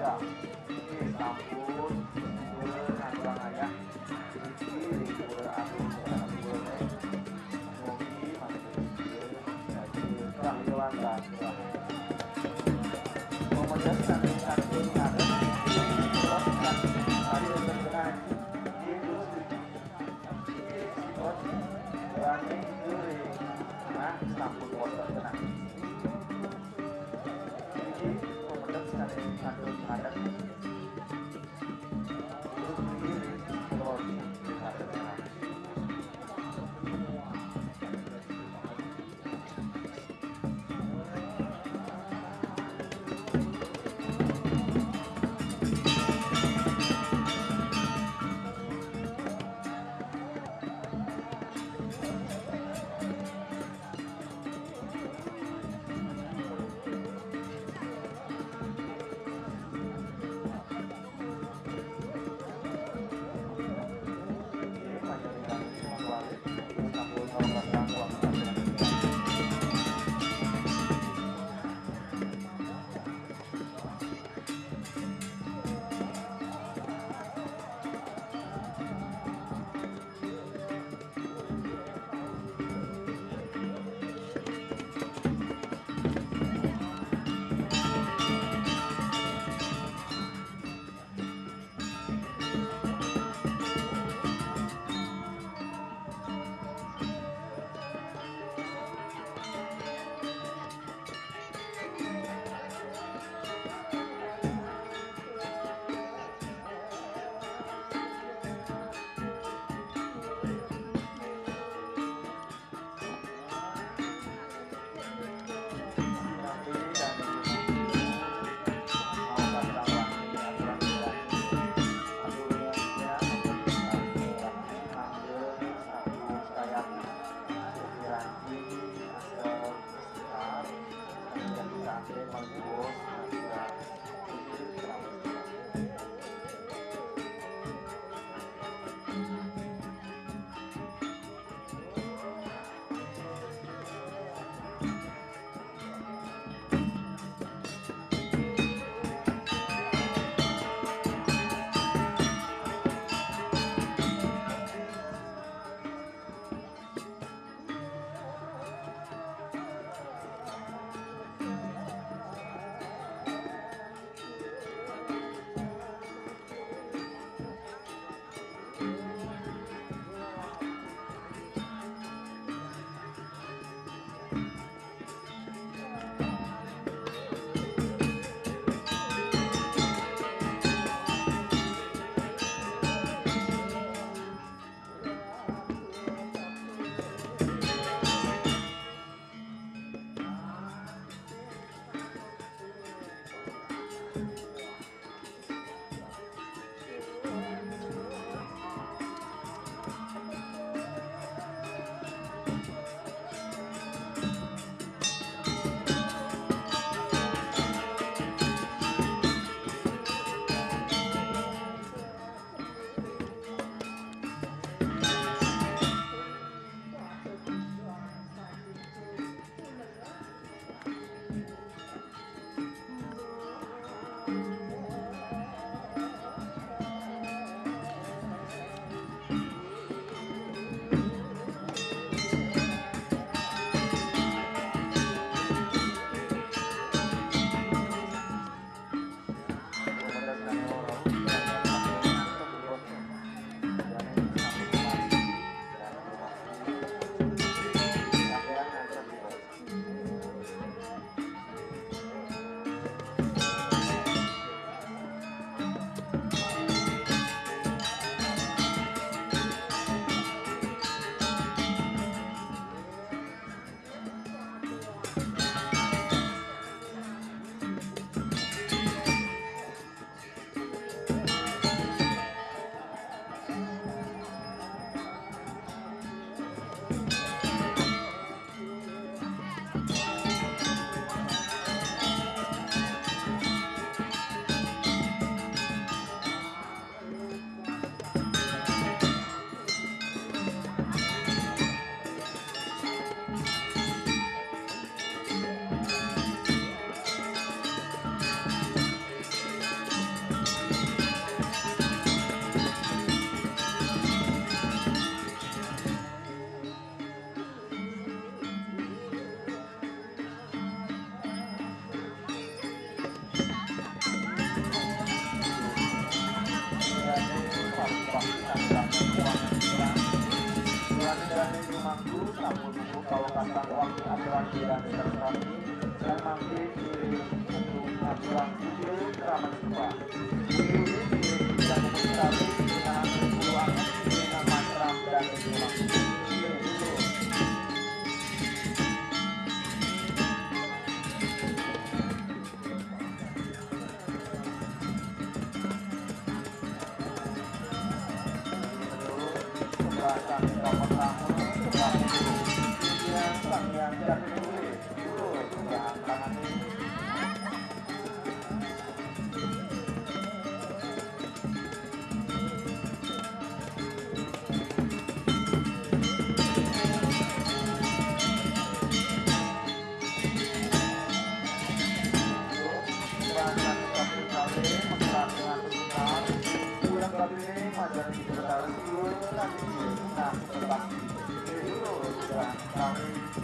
ya. Ini sampun ngurang ayah. Ini libur aku libur ngopi masih kurang lewat kemudian satu ada terus tadi berkenan industri berani diri sampun motor tenang ini kemudian sekali satu ada kantang waktu asuransi dan asuransi yang masih diri untuk asuransi diri keramat tua. Diri dan sekali dengan keuangan dengan matram dan rumah. Diri dulu. Bahkan kamu tahu yang sang yang jatuh tulis dulu yang tangan ini. Bahkan kamu tahu mesra dengan besar kurang lebih majar di sekitar dulu nanti nah tetap dulu sudah tahu.